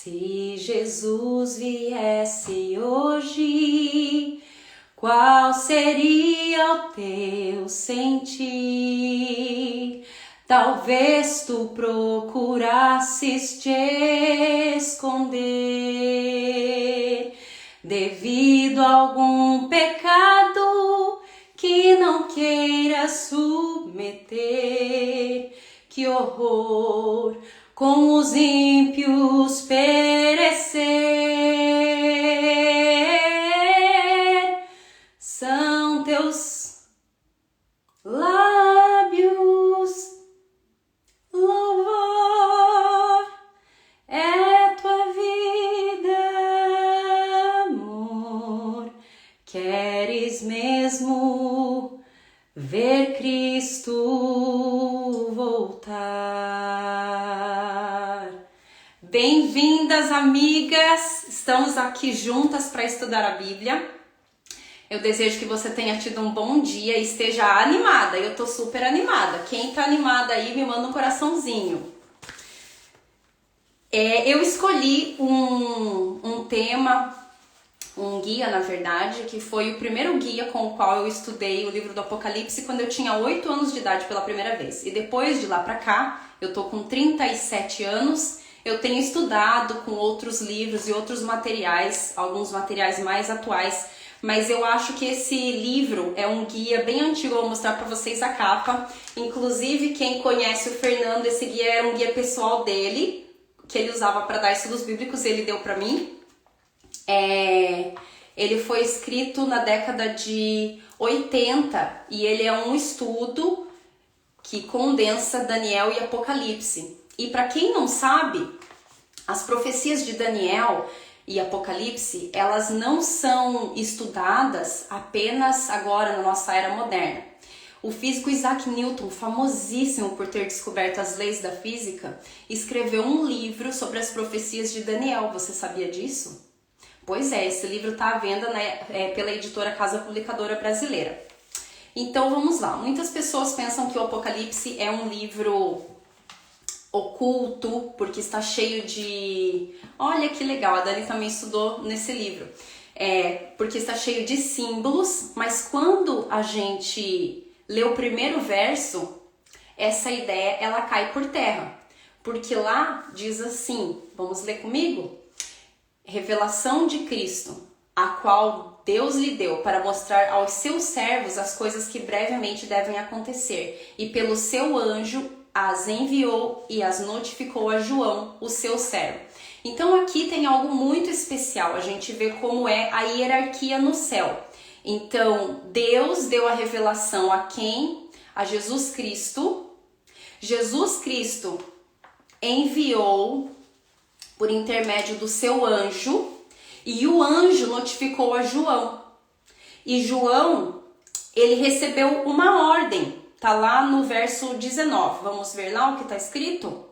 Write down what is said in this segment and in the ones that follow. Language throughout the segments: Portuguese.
Se Jesus viesse hoje, qual seria o teu sentir? Talvez tu procurasses te esconder devido a algum pecado que não queira submeter. Que horror! Com os ímpios perecer, são teus lábios, louvor, é tua vida, amor. Queres mesmo ver Cristo voltar? Bem-vindas, amigas! Estamos aqui juntas para estudar a Bíblia. Eu desejo que você tenha tido um bom dia e esteja animada. Eu tô super animada. Quem tá animada aí, me manda um coraçãozinho. Eu escolhi um tema, um guia, na verdade, que foi o primeiro guia com o qual eu estudei o livro do Apocalipse quando eu tinha 8 anos de idade pela primeira vez. E depois de lá pra cá, eu tô com 37 anos, eu tenho estudado com outros livros e outros materiais, alguns materiais mais atuais, mas eu acho que esse livro é um guia bem antigo. Eu vou mostrar pra vocês a capa. Inclusive, quem conhece o Fernando, esse guia era um guia pessoal dele, que ele usava para dar estudos bíblicos, ele deu pra mim. Ele foi escrito na década de 80 e ele é um estudo que condensa Daniel e Apocalipse. E para quem não sabe, as profecias de Daniel e Apocalipse, elas não são estudadas apenas agora na nossa era moderna. O físico Isaac Newton, famosíssimo por ter descoberto as leis da física, escreveu um livro sobre as profecias de Daniel. Você sabia disso? Pois é, esse livro está à venda pela editora Casa Publicadora Brasileira. Então vamos lá. Muitas pessoas pensam que o Apocalipse é um livro oculto, porque está cheio de... Olha que legal, a Dani também estudou nesse livro. Porque está cheio de símbolos, mas quando a gente lê o primeiro verso, essa ideia ela cai por terra. Porque lá diz assim, vamos ler comigo? Revelação de Cristo, a qual Deus lhe deu para mostrar aos seus servos as coisas que brevemente devem acontecer, e pelo seu anjo as enviou e as notificou a João, o seu servo. Então aqui tem algo muito especial, a gente vê como é a hierarquia no céu. Então Deus deu a revelação a quem? A Jesus Cristo. Jesus Cristo enviou por intermédio do seu anjo, e o anjo notificou a João. E João, ele recebeu uma ordem, tá lá no verso 19. Vamos ver lá o que está escrito?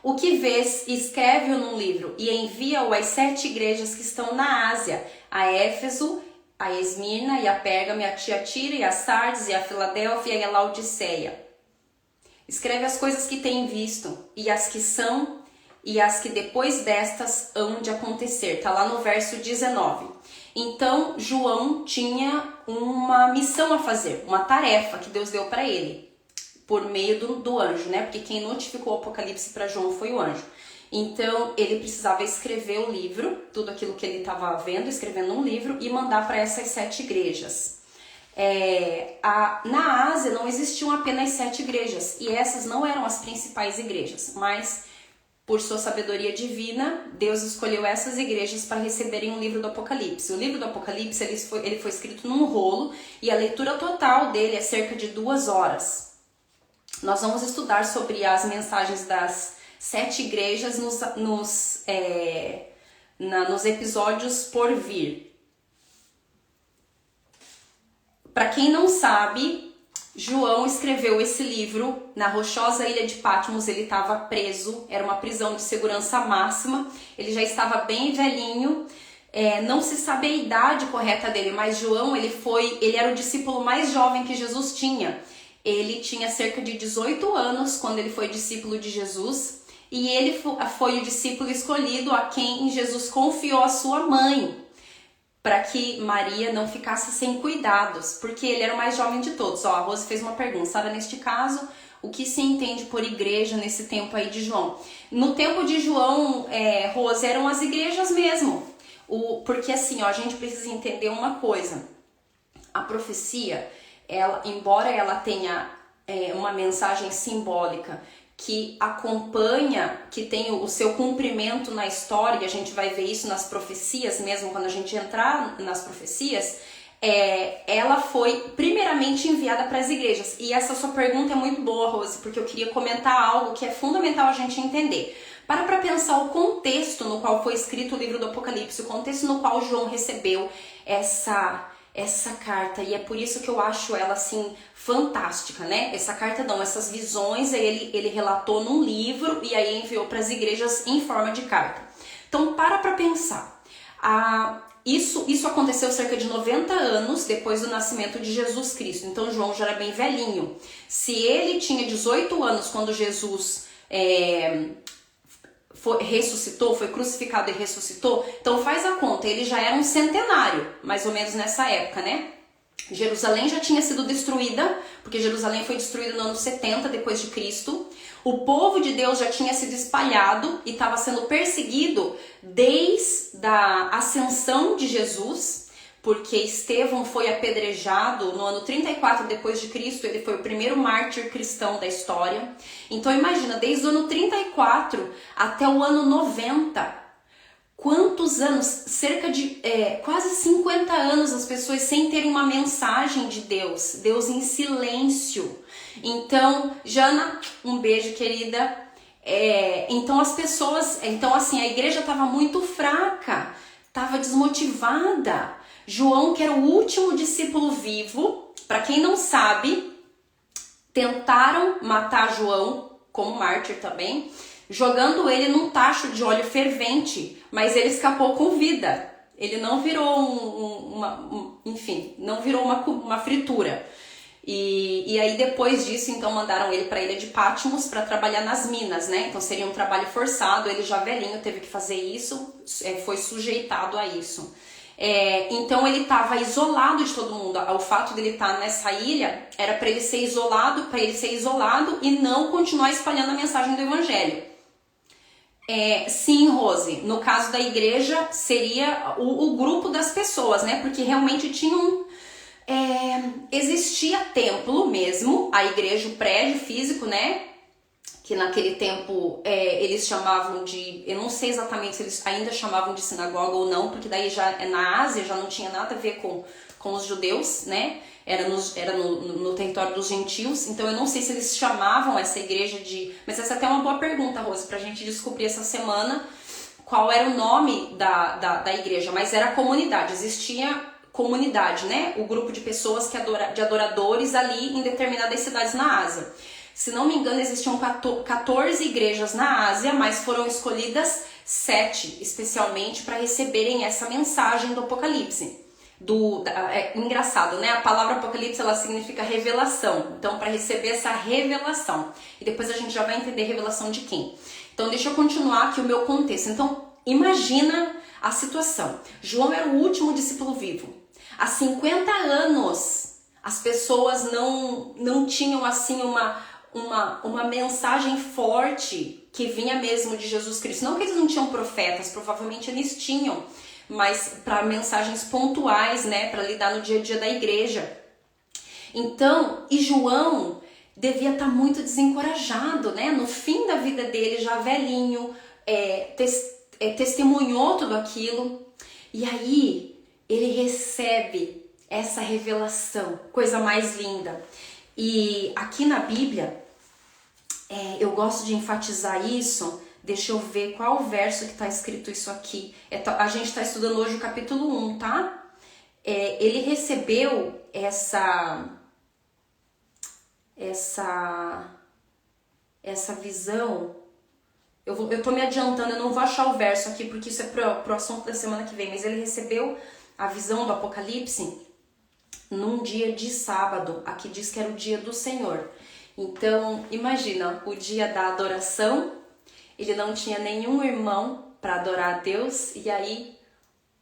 O que vês, escreve-o num livro e envia-o às 7 igrejas que estão na Ásia, a Éfeso, a Esmirna e a Pérgamo, e a Tiatira e a Sardes e a Filadélfia e a Laodiceia. Escreve as coisas que tem visto e as que são e as que depois destas hão de acontecer. Tá lá no verso 19. Então, João tinha uma missão a fazer, uma tarefa que Deus deu para ele, por meio do anjo, né? Porque quem notificou o Apocalipse para João foi o anjo. Então, ele precisava escrever o livro, tudo aquilo que ele estava vendo, escrevendo um livro, e mandar para essas 7 igrejas. Na Ásia não existiam apenas 7 igrejas, e essas não eram as principais igrejas, mas por sua sabedoria divina, Deus escolheu essas igrejas para receberem o livro do Apocalipse. O livro do Apocalipse ele foi escrito num rolo, e a leitura total dele é cerca de 2 horas. Nós vamos estudar sobre as mensagens das 7 igrejas nos episódios por vir. Para quem não sabe, João escreveu esse livro na rochosa ilha de Patmos. Ele estava preso, era uma prisão de segurança máxima, ele já estava bem velhinho, não se sabe a idade correta dele, mas João ele era o discípulo mais jovem que Jesus tinha. Ele tinha cerca de 18 anos quando ele foi discípulo de Jesus, e ele foi o discípulo escolhido a quem Jesus confiou a sua mãe, para que Maria não ficasse sem cuidados, porque ele era o mais jovem de todos. Ó, a Rose fez uma pergunta, sabe, neste caso, o que se entende por igreja nesse tempo aí de João? No tempo de João, Rose, eram as igrejas mesmo. Porque assim, ó, a gente precisa entender uma coisa. A profecia, embora ela tenha uma mensagem simbólica que acompanha, que tem o seu cumprimento na história, e a gente vai ver isso nas profecias mesmo, quando a gente entrar nas profecias, ela foi primeiramente enviada para as igrejas. E essa sua pergunta é muito boa, Rose, porque eu queria comentar algo que é fundamental a gente entender. Para pensar o contexto no qual foi escrito o livro do Apocalipse, o contexto no qual João recebeu essa carta, e é por isso que eu acho ela assim fantástica, né? Essa carta não, essas visões ele relatou num livro e aí enviou para as igrejas em forma de carta. Então para pensar. Isso aconteceu cerca de 90 anos depois do nascimento de Jesus Cristo. Então João já era bem velhinho. Se ele tinha 18 anos quando Jesus ressuscitou, foi crucificado e ressuscitou, então faz a conta, ele já era um centenário, mais ou menos nessa época, né? Jerusalém já tinha sido destruída, porque Jerusalém foi destruída no ano 70 depois de Cristo. O povo de Deus já tinha sido espalhado e estava sendo perseguido desde a ascensão de Jesus, porque Estevão foi apedrejado no ano 34 depois de Cristo, ele foi o primeiro mártir cristão da história. Então imagina, desde o ano 34 até o ano 90, quantos anos? Cerca de quase 50 anos as pessoas sem terem uma mensagem de Deus, Deus em silêncio. Então, Jana, um beijo, querida. Então as pessoas, assim, a igreja estava muito fraca, estava desmotivada. João, que era o último discípulo vivo, para quem não sabe, tentaram matar João, como mártir também, jogando ele num tacho de óleo fervente, mas ele escapou com vida. Ele não virou não virou uma fritura. E aí depois disso, então, mandaram ele para a ilha de Patmos para trabalhar nas minas, né? Então seria um trabalho forçado, ele já velhinho teve que fazer isso, foi sujeitado a isso. Então ele estava isolado de todo mundo. O fato dele estar nessa ilha era para ele ser isolado, e não continuar espalhando a mensagem do evangelho. Sim, Rose, no caso da igreja seria o grupo das pessoas, né? Porque realmente existia templo mesmo, a igreja, o prédio físico, né? Que naquele tempo eles chamavam de, eu não sei exatamente se eles ainda chamavam de sinagoga ou não, porque daí já na Ásia já não tinha nada a ver com os judeus, né? Era no território dos gentios, então eu não sei se eles chamavam essa igreja de... Mas essa é até uma boa pergunta, Rose, pra gente descobrir essa semana qual era o nome da igreja, mas era comunidade, existia comunidade, né? O grupo de pessoas de adoradores ali em determinadas cidades na Ásia. Se não me engano, existiam 14 igrejas na Ásia, mas foram escolhidas 7, especialmente para receberem essa mensagem do Apocalipse. Engraçado, né? A palavra Apocalipse, ela significa revelação. Então, para receber essa revelação. E depois a gente já vai entender revelação de quem. Então, deixa eu continuar aqui o meu contexto. Então, imagina a situação. João era o último discípulo vivo. Há 50 anos, as pessoas não tinham, assim, uma mensagem forte que vinha mesmo de Jesus Cristo. Não que eles não tinham profetas, provavelmente eles tinham, mas para mensagens pontuais, né, para lidar no dia a dia da igreja. Então, e João devia estar muito desencorajado, né? No fim da vida dele, já velhinho, testemunhou tudo aquilo. E aí, ele recebe essa revelação, coisa mais linda. E aqui na Bíblia, eu gosto de enfatizar isso. Deixa eu ver qual o verso que está escrito isso aqui. A gente está estudando hoje o capítulo 1, tá? Ele recebeu essa visão. Eu tô me adiantando, eu não vou achar o verso aqui, porque isso é pro assunto da semana que vem. Mas ele recebeu a visão do Apocalipse num dia de sábado. Aqui diz que era o dia do Senhor. Então, imagina, o dia da adoração. ele não tinha nenhum irmão para adorar a Deus, e aí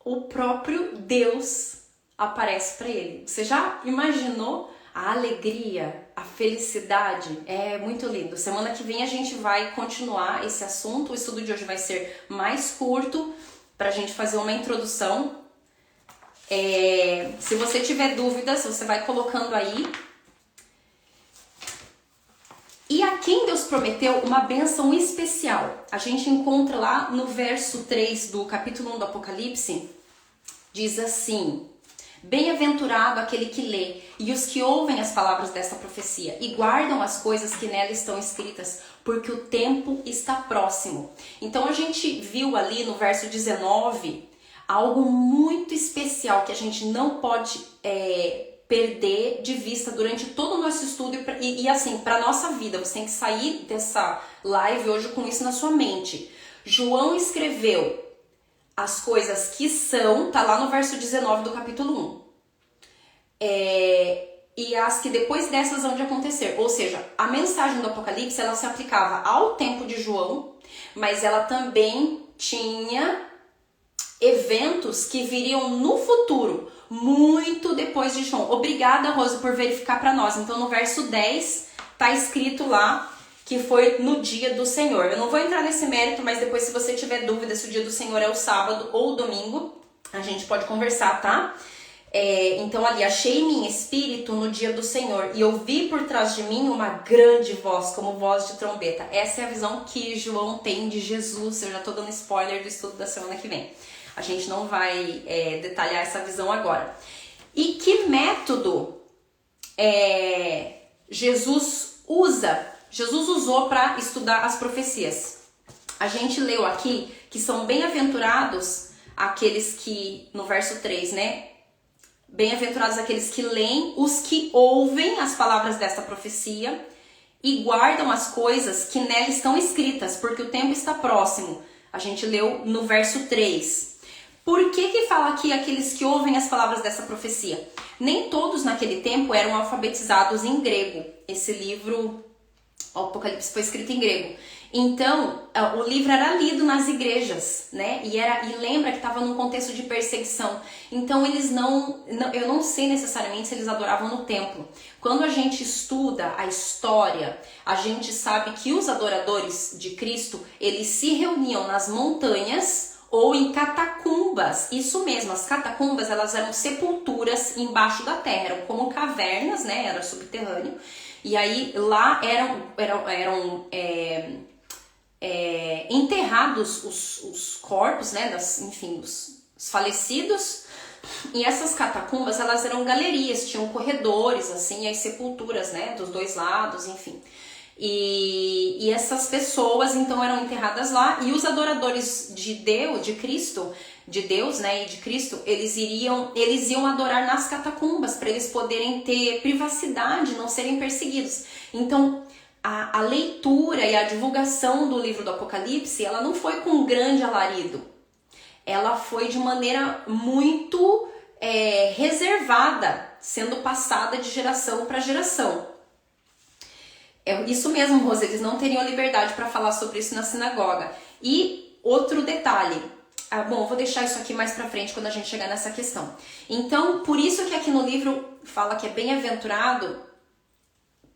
o próprio Deus aparece para ele. Você já imaginou a alegria, a felicidade? É muito lindo. Semana que vem a gente vai continuar esse assunto. O estudo de hoje vai ser mais curto para a gente fazer uma introdução. Se você tiver dúvidas, você vai colocando aí. E a quem Deus prometeu uma bênção especial? A gente encontra lá no verso 3 do capítulo 1 do Apocalipse, diz assim: bem-aventurado aquele que lê e os que ouvem as palavras desta profecia e guardam as coisas que nela estão escritas, porque o tempo está próximo. Então a gente viu ali no verso 19 algo muito especial que a gente não pode perder de vista durante todo o nosso estudo e assim, para nossa vida. Você tem que sair dessa live hoje com isso na sua mente. João escreveu as coisas que são, tá lá no verso 19 do capítulo 1. E as que depois dessas vão de acontecer. Ou seja, a mensagem do Apocalipse, ela se aplicava ao tempo de João, mas ela também tinha eventos que viriam no futuro, muito depois de João. Obrigada, Rose, por verificar para nós. Então, no verso 10, tá escrito lá que foi no dia do Senhor. Eu não vou entrar nesse mérito, mas depois, se você tiver dúvida se o dia do Senhor é o sábado ou o domingo, a gente pode conversar, tá? Então, ali, achei-me em espírito no dia do Senhor e ouvi por trás de mim uma grande voz, como voz de trombeta. Essa é a visão que João tem de Jesus. Eu já tô dando spoiler do estudo da semana que vem. A gente não vai detalhar essa visão agora. E que método Jesus usou para estudar as profecias? A gente leu aqui que são bem-aventurados aqueles que, no verso 3, né? Bem-aventurados aqueles que leem, os que ouvem as palavras desta profecia e guardam as coisas que nela estão escritas, porque o tempo está próximo. A gente leu no verso 3. Por que fala aqui aqueles que ouvem as palavras dessa profecia? Nem todos naquele tempo eram alfabetizados em grego. Esse livro, o Apocalipse, foi escrito em grego. Então, o livro era lido nas igrejas, né? E lembra que estava num contexto de perseguição. Então, eles eu não sei necessariamente se eles adoravam no templo. Quando a gente estuda a história, a gente sabe que os adoradores de Cristo, eles se reuniam nas montanhas ou em catacumbas. Isso mesmo, as catacumbas, elas eram sepulturas embaixo da terra, eram como cavernas, né? Era subterrâneo. E aí lá eram enterrados os corpos, né? Os falecidos. E essas catacumbas, elas eram galerias, tinham corredores, assim, as sepulturas, né? Dos dois lados, enfim. E essas pessoas então eram enterradas lá, e os adoradores de Deus, de Cristo, de Deus, né, e de Cristo, eles iam adorar nas catacumbas para eles poderem ter privacidade, não serem perseguidos. Então a leitura e a divulgação do livro do Apocalipse, ela não foi com um grande alarido, ela foi de maneira muito reservada, sendo passada de geração para geração. Isso mesmo, Rose, eles não teriam liberdade para falar sobre isso na sinagoga. E outro detalhe, bom, vou deixar isso aqui mais pra frente quando a gente chegar nessa questão. Então, por isso que aqui no livro fala que é bem-aventurado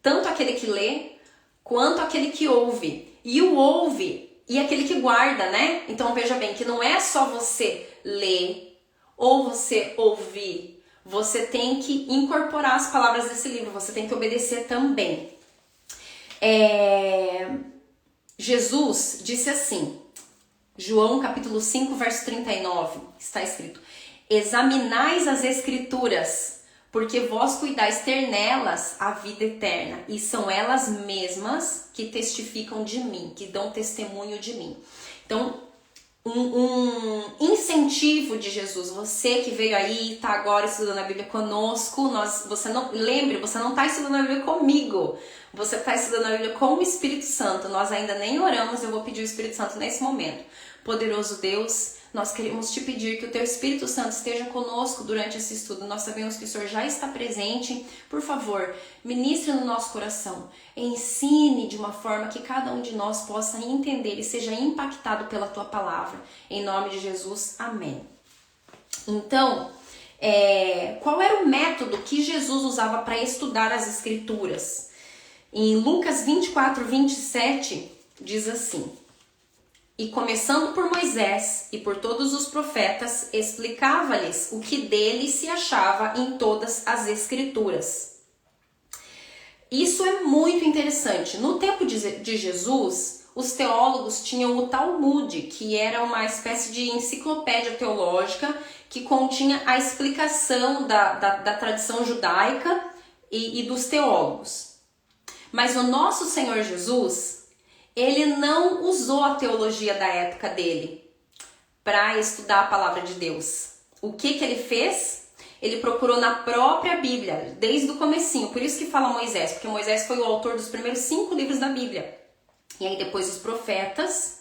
tanto aquele que lê quanto aquele que ouve. E o ouve e aquele que guarda, né? Então veja bem que não é só você ler ou você ouvir. Você tem que incorporar as palavras desse livro, você tem que obedecer também. Jesus disse assim, João capítulo 5, verso 39, está escrito: examinais as escrituras, porque vós cuidais ter nelas a vida eterna, e são elas mesmas que testificam de mim, que dão testemunho de mim. Então, um incentivo de Jesus, você que veio aí e está agora estudando a Bíblia conosco, você não está estudando a Bíblia comigo, Você está estudando a Bíblia com o Espírito Santo. Nós ainda nem oramos, eu vou pedir o Espírito Santo nesse momento. Poderoso Deus, nós queremos te pedir que o teu Espírito Santo esteja conosco durante esse estudo. Nós sabemos que o Senhor já está presente. Por favor, ministre no nosso coração. Ensine de uma forma que cada um de nós possa entender e seja impactado pela tua palavra. Em nome de Jesus, amém. Então, qual era o método que Jesus usava para estudar as Escrituras? Em Lucas 24, 27, diz assim: E começando por Moisés e por todos os profetas, explicava-lhes o que dele se achava em todas as Escrituras. Isso é muito interessante. No tempo de Jesus, os teólogos tinham o Talmud, que era uma espécie de enciclopédia teológica que continha a explicação da tradição judaica e dos teólogos. Mas o nosso Senhor Jesus, ele não usou a teologia da época dele para estudar a palavra de Deus. O que ele fez? Ele procurou na própria Bíblia, desde o comecinho. Por isso que fala Moisés, porque Moisés foi o autor dos primeiros 5 livros da Bíblia. E aí depois os profetas.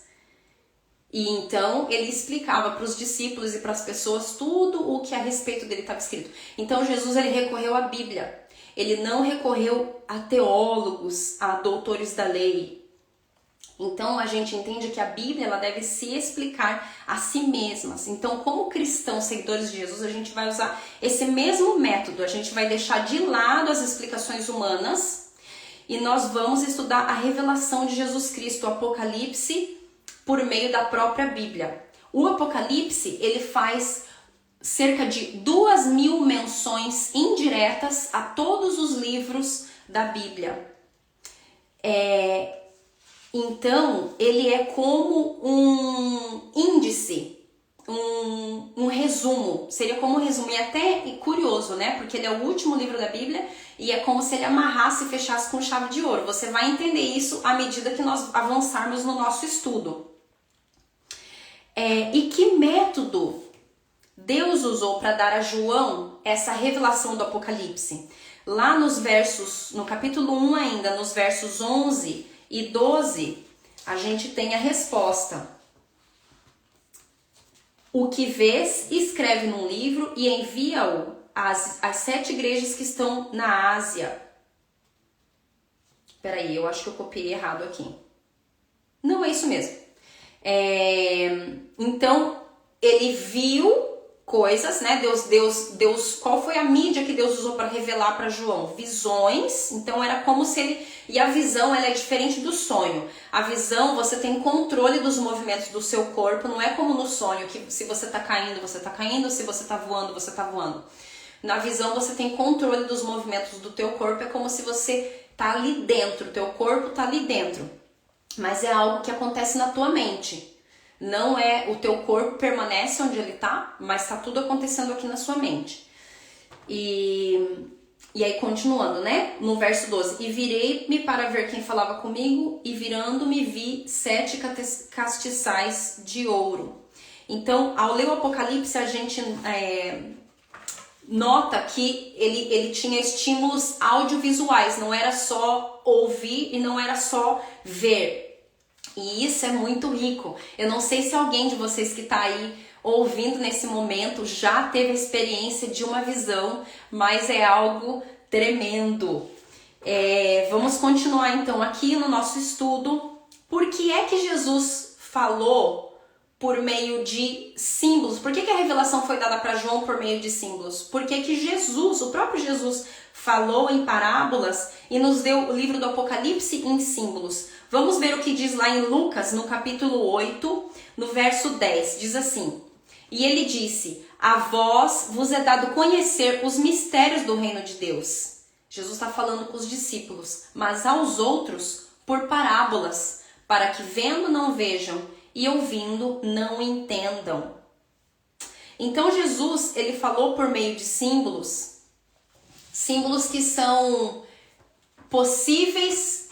E então ele explicava para os discípulos e para as pessoas tudo o que a respeito dele estava escrito. Então Jesus, ele recorreu à Bíblia. Ele não recorreu a teólogos, a doutores da lei. Então a gente entende que a Bíblia, ela deve se explicar a si mesma. Então, como cristãos, seguidores de Jesus, a gente vai usar esse mesmo método. A gente vai deixar de lado as explicações humanas e nós vamos estudar a revelação de Jesus Cristo, o Apocalipse, por meio da própria Bíblia. O Apocalipse, ele faz cerca de 2.000 menções indiretas a todos os livros da Bíblia. Então, ele é como um índice, um resumo. Seria como um resumo. E até curioso, né? Porque ele é o último livro da Bíblia e é como se ele amarrasse e fechasse com chave de ouro. Você vai entender isso à medida que nós avançarmos no nosso estudo. E que método Deus usou para dar a João essa revelação do Apocalipse? Lá no capítulo 1 ainda, nos versos 11 e 12, a gente tem a resposta. O que vês, escreve num livro e envia-o às 7 igrejas que estão na Ásia. Peraí, eu acho que eu copiei errado aqui. Não, é isso mesmo. Então, ele viu coisas, né? Deus, qual foi a mídia que Deus usou para revelar para João? Visões. Então era como se ele... E a visão, ela é diferente do sonho. A visão, você tem controle dos movimentos do seu corpo. Não é como no sonho, que se você tá caindo, você tá caindo. Se você tá voando, você tá voando. Na visão, você tem controle dos movimentos do teu corpo. É como se você tá ali dentro. O teu corpo tá ali dentro. Mas é algo que acontece na tua mente. Não é, o teu corpo permanece onde ele tá, mas tá tudo acontecendo aqui na sua mente. E aí continuando, né? No verso 12. E virei-me para ver quem falava comigo, e virando-me vi 7 castiçais de ouro. Então, ao ler o Apocalipse, a gente nota que ele tinha estímulos audiovisuais. Não era só ouvir e não era só ver. E isso é muito rico. Eu não sei se alguém de vocês que está aí ouvindo nesse momento já teve a experiência de uma visão, mas é algo tremendo. Vamos continuar então aqui no nosso estudo. Por que é que Jesus falou por meio de símbolos? Por que a revelação foi dada para João por meio de símbolos? Porque que Jesus, o próprio Jesus, falou em parábolas e nos deu o livro do Apocalipse em símbolos. Vamos ver o que diz lá em Lucas, no capítulo 8, no verso 10. Diz assim: E ele disse, a vós vos é dado conhecer os mistérios do reino de Deus. Jesus está falando com os discípulos, mas aos outros por parábolas, para que vendo não vejam e ouvindo não entendam. Então Jesus, ele falou por meio de símbolos que são passíveis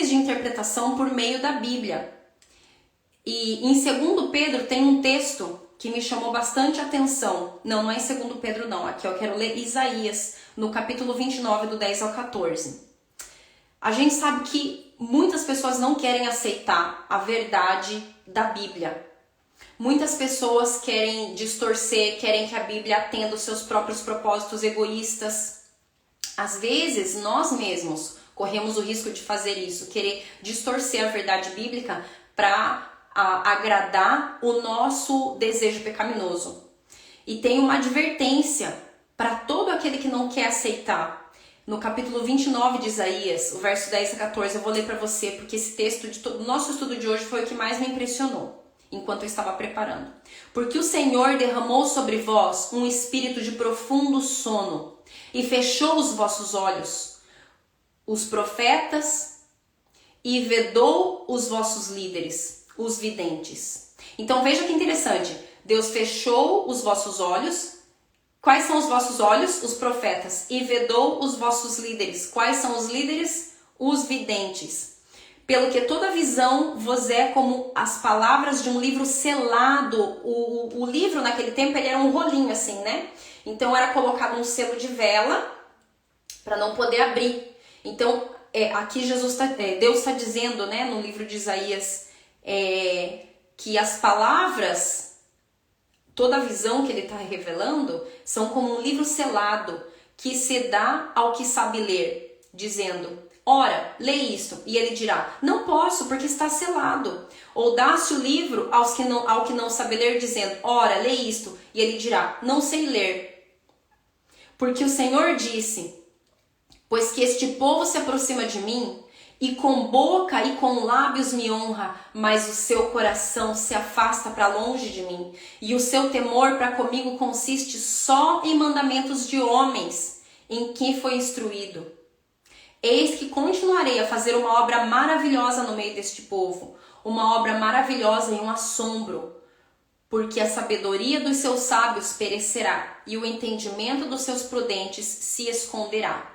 de interpretação por meio da Bíblia. E em 2 Pedro tem um texto que me chamou bastante atenção. Não é em 2 Pedro não, aqui eu quero ler Isaías, no capítulo 29, do 10 ao 14. A gente sabe que muitas pessoas não querem aceitar a verdade da Bíblia. Muitas pessoas querem distorcer, querem que a Bíblia atenda os seus próprios propósitos egoístas. Às vezes, nós mesmos corremos o risco de fazer isso, querer distorcer a verdade bíblica para agradar o nosso desejo pecaminoso. E tem uma advertência para todo aquele que não quer aceitar. No capítulo 29 de Isaías, o verso 10 a 14, eu vou ler para você, porque esse texto do nosso estudo de hoje foi o que mais me impressionou, enquanto eu estava preparando. Porque o Senhor derramou sobre vós um espírito de profundo sono e fechou os vossos olhos, os profetas, e vedou os vossos líderes, os videntes. Então veja que interessante, Deus fechou os vossos olhos. Quais são os vossos olhos? Os profetas. E vedou os vossos líderes. Quais são os líderes? Os videntes. Pelo que toda visão vos é como as palavras de um livro selado. O livro naquele tempo ele era um rolinho assim, né? Então era colocado um selo de vela para não poder abrir. Então aqui Deus está dizendo, né, no livro de Isaías, que as palavras, toda a visão que ele está revelando, são como um livro selado que se dá ao que sabe ler, dizendo: ora, lê isto. E ele dirá: não posso, porque está selado. Ou dá-se o livro ao que não sabe ler, dizendo: ora, lê isto. E ele dirá: não sei ler. Porque o Senhor disse: pois que este povo se aproxima de mim, e com boca e com lábios me honra, mas o seu coração se afasta para longe de mim, e o seu temor para comigo consiste só em mandamentos de homens, em que foi instruído. Eis que continuarei a fazer uma obra maravilhosa no meio deste povo, uma obra maravilhosa e um assombro, porque a sabedoria dos seus sábios perecerá, e o entendimento dos seus prudentes se esconderá.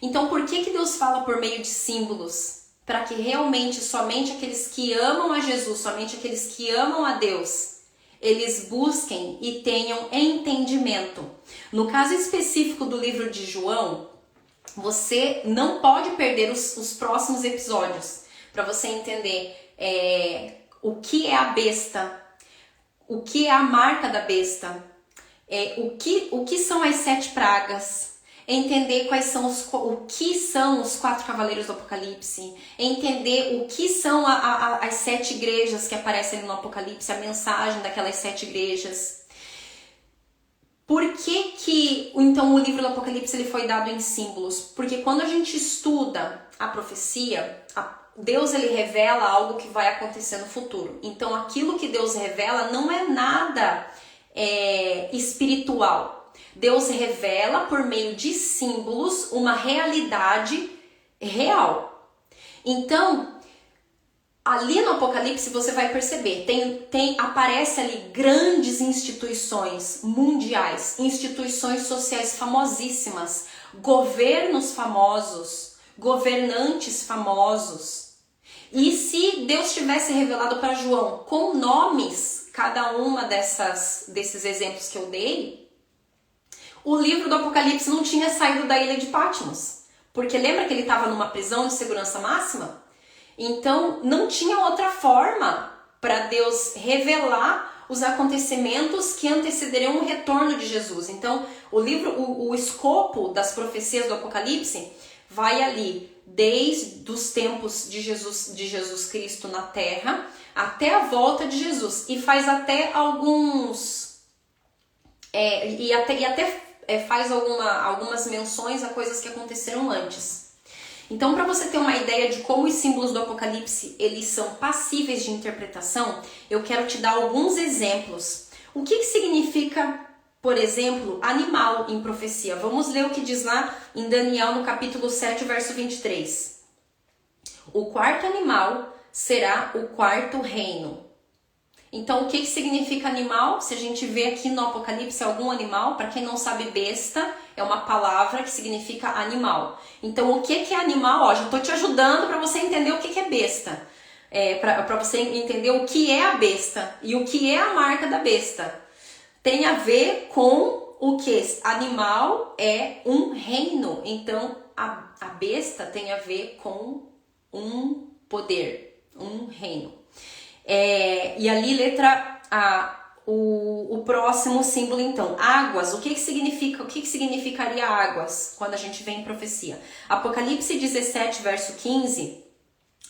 Então, por que Deus fala por meio de símbolos? Para que realmente somente aqueles que amam a Jesus, somente aqueles que amam a Deus, eles busquem e tenham entendimento. No caso específico do livro de João, você não pode perder os próximos episódios para você entender o que é a besta, o que é a marca da besta, o que são as 7 pragas, entender o que são os 4 cavaleiros do Apocalipse, entender o que são as 7 igrejas que aparecem no Apocalipse, a mensagem daquelas 7 igrejas. Por que então o livro do Apocalipse ele foi dado em símbolos? Porque quando a gente estuda a profecia, Deus ele revela algo que vai acontecer no futuro. Então aquilo que Deus revela não é nada espiritual. Deus revela por meio de símbolos uma realidade real. Então, ali no Apocalipse você vai perceber, aparece ali grandes instituições mundiais, instituições sociais famosíssimas, governos famosos, governantes famosos. E se Deus tivesse revelado para João com nomes, cada uma desses exemplos que eu dei, o livro do Apocalipse não tinha saído da ilha de Patmos. Porque lembra que ele estava numa prisão de segurança máxima? Então não tinha outra forma para Deus revelar os acontecimentos que antecederiam o retorno de Jesus. Então o escopo das profecias do Apocalipse vai ali desde os tempos de Jesus Cristo na Terra até a volta de Jesus. E faz até alguns... faz algumas menções a coisas que aconteceram antes. Então, para você ter uma ideia de como os símbolos do Apocalipse eles são passíveis de interpretação, eu quero te dar alguns exemplos. O que significa, por exemplo, animal em profecia? Vamos ler o que diz lá em Daniel, no capítulo 7, verso 23. O quarto animal será o quarto reino. Então, o que significa animal? Se a gente vê aqui no Apocalipse algum animal, para quem não sabe, besta é uma palavra que significa animal. Então, o que é animal? Ó, já estou te ajudando para você entender o que é besta. Para você entender o que é a besta e o que é a marca da besta. Tem a ver com o que? Animal é um reino. Então, a besta tem a ver com um poder, um reino. E ali, letra A, o próximo símbolo, então. Águas, o que significa? O que significaria águas quando a gente vê em profecia? Apocalipse 17, verso 15,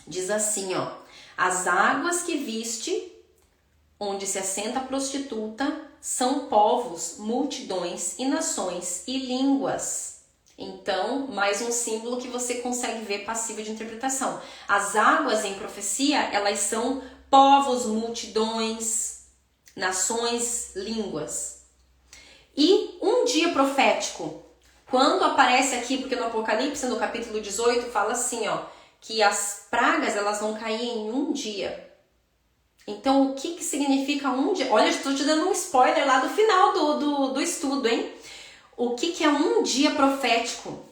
diz assim, ó. As águas que viste, onde se assenta a prostituta, são povos, multidões e nações e línguas. Então, mais um símbolo que você consegue ver passível de interpretação. As águas em profecia, elas são povos, multidões, nações, línguas. E um dia profético, quando aparece aqui, porque no Apocalipse, no capítulo 18, fala assim, ó, que as pragas elas vão cair em um dia. Então, o que significa um dia? Olha, estou te dando um spoiler lá do final do estudo, hein? O que é um dia profético?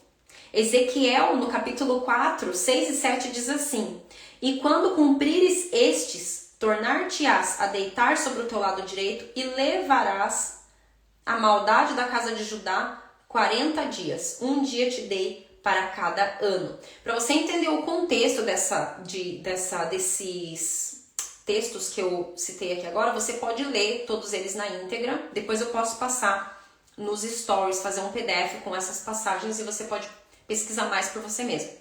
Ezequiel, no capítulo 4, 6 e 7, diz assim: E quando cumprires estes, tornar-te-ás a deitar sobre o teu lado direito e levarás a maldade da casa de Judá 40 dias. Um dia te dei para cada ano. Para você entender o contexto desses textos que eu citei aqui agora, você pode ler todos eles na íntegra. Depois eu posso passar nos stories, fazer um PDF com essas passagens e você pode pesquisar mais por você mesmo.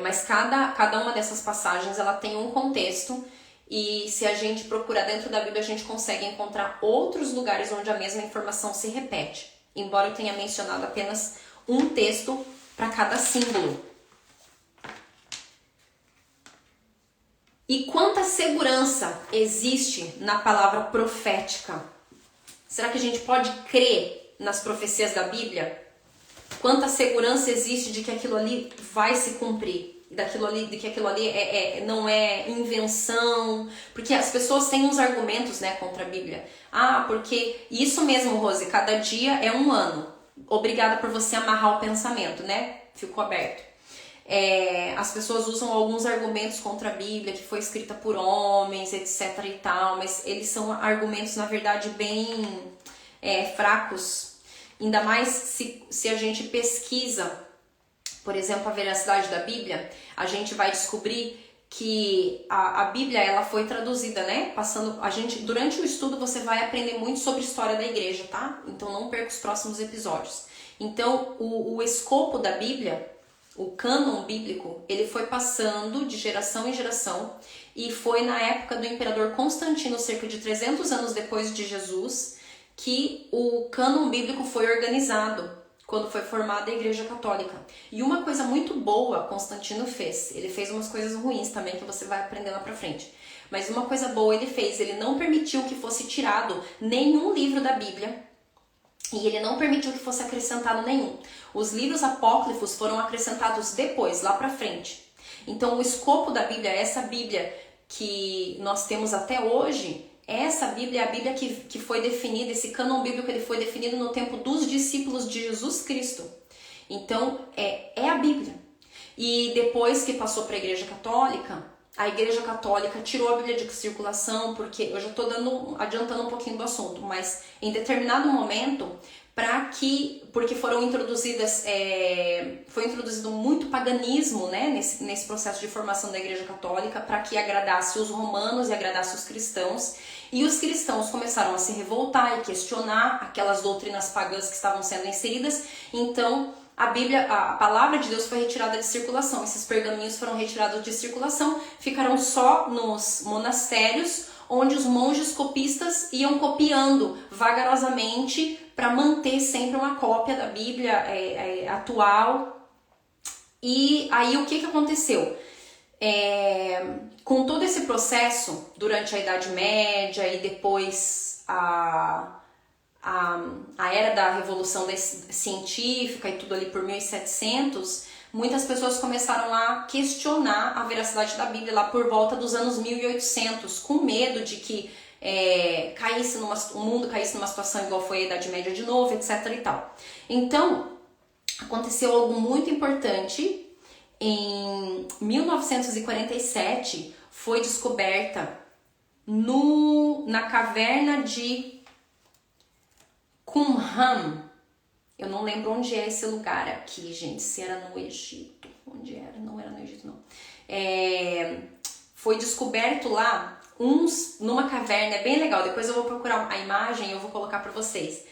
Mas cada uma dessas passagens ela tem um contexto e se a gente procurar dentro da Bíblia a gente consegue encontrar outros lugares onde a mesma informação se repete. Embora eu tenha mencionado apenas um texto para cada símbolo. E quanta segurança existe na palavra profética? Será que a gente pode crer nas profecias da Bíblia? Quanta segurança existe de que aquilo ali vai se cumprir? De que aquilo ali não é invenção? Porque as pessoas têm uns argumentos, né, contra a Bíblia. Porque isso mesmo, Rose, cada dia é um ano. Obrigada por você amarrar o pensamento, né? Ficou aberto. As pessoas usam alguns argumentos contra a Bíblia, que foi escrita por homens, etc e tal, mas eles são argumentos, na verdade, bem fracos. Ainda mais se a gente pesquisa, por exemplo, a veracidade da Bíblia, a gente vai descobrir que a Bíblia ela foi traduzida, né? Durante o estudo você vai aprender muito sobre a história da igreja, tá? Então não perca os próximos episódios. Então o escopo da Bíblia, o cânon bíblico, ele foi passando de geração em geração e foi na época do imperador Constantino, cerca de 300 anos depois de Jesus, que o cânon bíblico foi organizado, quando foi formada a Igreja Católica. E uma coisa muito boa Constantino fez, ele fez umas coisas ruins também que você vai aprender lá pra frente, mas uma coisa boa ele fez, ele não permitiu que fosse tirado nenhum livro da Bíblia e ele não permitiu que fosse acrescentado nenhum. Os livros apócrifos foram acrescentados depois, lá pra frente. Então o escopo da Bíblia, essa Bíblia que nós temos até hoje, essa Bíblia é a Bíblia que foi definida, esse cânon bíblico ele foi definido no tempo dos discípulos de Jesus Cristo. Então, é a Bíblia. E depois que passou para a Igreja Católica, a Igreja Católica tirou a Bíblia de circulação, porque eu já estou adiantando um pouquinho do assunto, mas em determinado momento, porque foram introduzidas, foi introduzido muito paganismo, né, nesse processo de formação da Igreja Católica, para que agradasse os romanos e agradasse os cristãos. E os cristãos começaram a se revoltar e questionar aquelas doutrinas pagãs que estavam sendo inseridas. Então, a Bíblia, a palavra de Deus foi retirada de circulação. Esses pergaminhos foram retirados de circulação, ficaram só nos monastérios, onde os monges copistas iam copiando vagarosamente para manter sempre uma cópia da Bíblia atual. E aí o que aconteceu? Com todo esse processo, durante a Idade Média e depois a era da Revolução Científica e tudo ali por 1700, muitas pessoas começaram a questionar a veracidade da Bíblia lá por volta dos anos 1800, com medo de que o mundo caísse numa situação igual foi a Idade Média de novo, etc e tal. Então, aconteceu algo muito importante. Em 1947, foi descoberta na caverna de Qumran. Eu não lembro onde é esse lugar aqui, gente. Se era no Egito. Onde era? Não era no Egito, não. Foi descoberto lá numa caverna. É bem legal. Depois eu vou procurar a imagem e eu vou colocar pra vocês.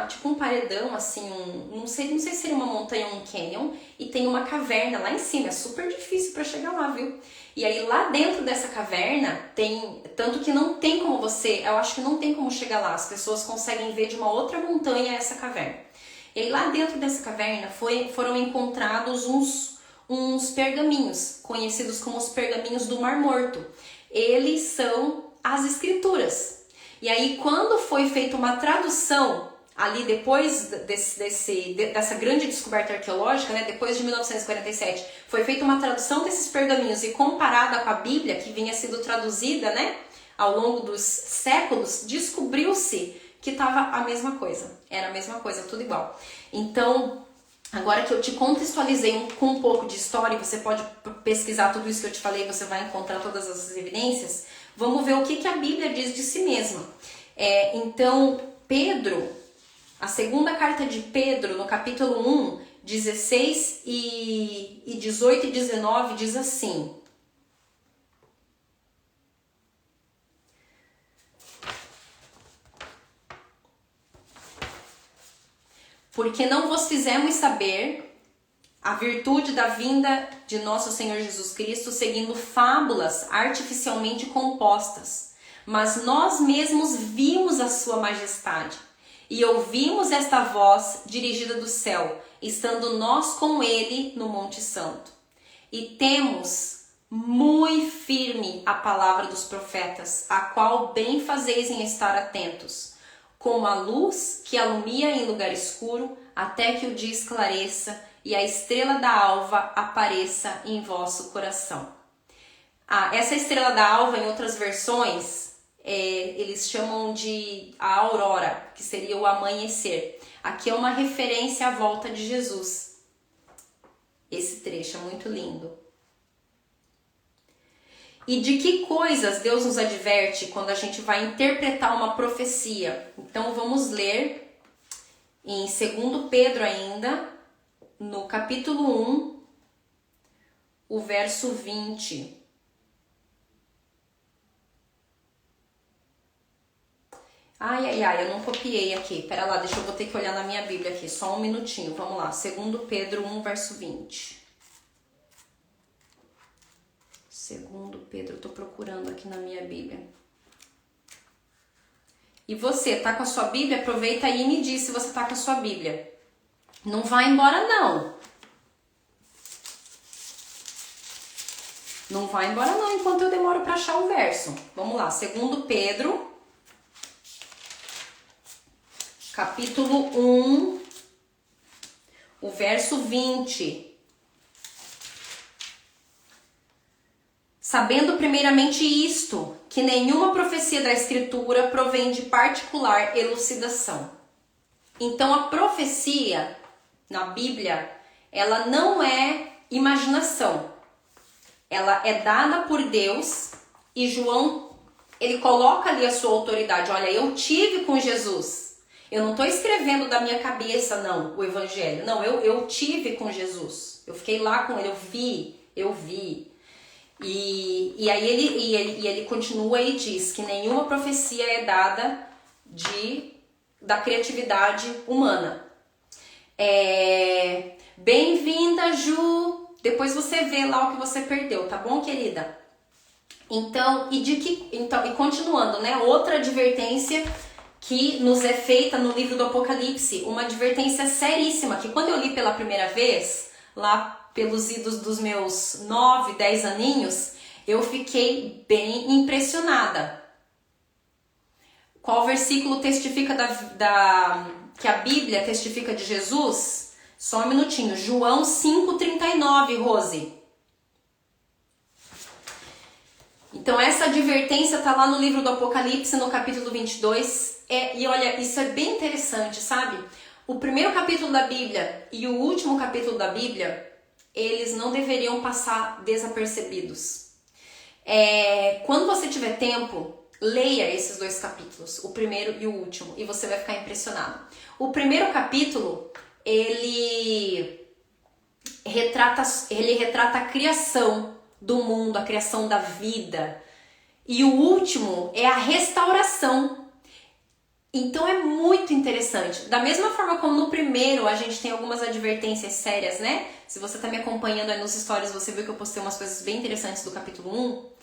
Tipo um paredão, assim, não sei se seria uma montanha ou um canyon, e tem uma caverna lá em cima. É super difícil pra chegar lá, viu? E aí lá dentro dessa caverna tem, tanto que não tem como eu acho que não tem como chegar lá. As pessoas conseguem ver de uma outra montanha essa caverna. E aí lá dentro dessa caverna foram encontrados uns pergaminhos, conhecidos como os pergaminhos do Mar Morto. Eles são as escrituras. E aí quando foi feita uma tradução, ali depois dessa grande descoberta arqueológica, né, depois de 1947, foi feita uma tradução desses pergaminhos e comparada com a Bíblia, que vinha sendo traduzida, né, ao longo dos séculos, descobriu-se que estava a mesma coisa. Era a mesma coisa, tudo igual. Então, agora que eu te contextualizei com um pouco de história, você pode pesquisar tudo isso que eu te falei, você vai encontrar todas as evidências. Vamos ver o que a Bíblia diz de si mesma. Então, Pedro, a segunda carta de Pedro, no capítulo 1, 16 e 18 e 19, diz assim: porque não vos fizemos saber a virtude da vinda de nosso Senhor Jesus Cristo seguindo fábulas artificialmente compostas, mas nós mesmos vimos a sua majestade e ouvimos esta voz dirigida do céu, estando nós com ele no Monte Santo. E temos muito firme a palavra dos profetas, a qual bem fazeis em estar atentos, como a luz que alumia em lugar escuro, até que o dia esclareça e a estrela da alva apareça em vosso coração. Essa estrela da alva, em outras versões, eles chamam de a aurora, que seria o amanhecer. Aqui é uma referência à volta de Jesus. Esse trecho é muito lindo. E de que coisas Deus nos adverte quando a gente vai interpretar uma profecia? Então vamos ler em 2 Pedro ainda, no capítulo 1, o verso 20. Ai, eu não copiei aqui. Pera lá, eu vou ter que olhar na minha Bíblia aqui, só um minutinho. Vamos lá, 2 Pedro 1, verso 20. 2 Pedro, eu tô procurando aqui na minha Bíblia. E você, tá com a sua Bíblia? Aproveita aí e me diz se você tá com a sua Bíblia. Não vai embora, não. Não vai embora, não, enquanto eu demoro para achar o verso. Vamos lá, 2 Pedro, capítulo 1, o verso 20. Sabendo primeiramente isto, que nenhuma profecia da Escritura provém de particular elucidação. Então a profecia na Bíblia, ela não é imaginação. Ela é dada por Deus e João, ele coloca ali a sua autoridade. Olha, eu tive com Jesus. Eu não estou escrevendo da minha cabeça, não, o evangelho. Não, eu tive com Jesus. Eu fiquei lá com ele, eu vi. E aí ele continua e diz que nenhuma profecia é dada da criatividade humana. Bem-vinda, Ju! Depois você vê lá o que você perdeu, tá bom, querida? Então, e continuando, né? Outra advertência que nos é feita no livro do Apocalipse, uma advertência seríssima, que quando eu li pela primeira vez, lá pelos idos dos meus 9, 10 aninhos, eu fiquei bem impressionada. Qual versículo testifica que a Bíblia testifica de Jesus? Só um minutinho. João 5,39, Rose. Então essa advertência está lá no livro do Apocalipse, no capítulo 22. E olha, isso é bem interessante, sabe? O primeiro capítulo da Bíblia e o último capítulo da Bíblia, eles não deveriam passar desapercebidos. Quando você tiver tempo, Leia esses 2 capítulos, o primeiro e o último, e você vai ficar impressionado. O primeiro capítulo, ele retrata a criação do mundo, a criação da vida. E o último é a restauração. Então é muito interessante. Da mesma forma como no primeiro a gente tem algumas advertências sérias, né? Se você tá me acompanhando aí nos stories, você viu que eu postei umas coisas bem interessantes do capítulo 1.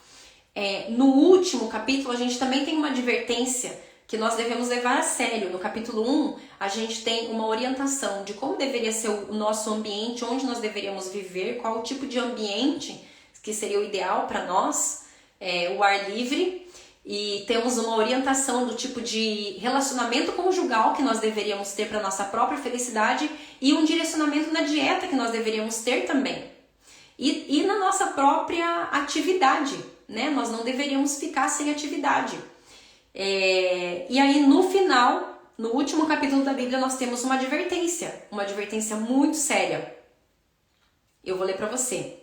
No último capítulo a gente também tem uma advertência que nós devemos levar a sério. No capítulo 1 a gente tem uma orientação de como deveria ser o nosso ambiente, onde nós deveríamos viver, qual o tipo de ambiente que seria o ideal para nós, o ar livre. E temos uma orientação do tipo de relacionamento conjugal que nós deveríamos ter para nossa própria felicidade e um direcionamento na dieta que nós deveríamos ter também. E na nossa própria atividade, né? Nós não deveríamos ficar sem atividade. E aí no final, no último capítulo da Bíblia, nós temos uma advertência muito séria. Eu vou ler para você.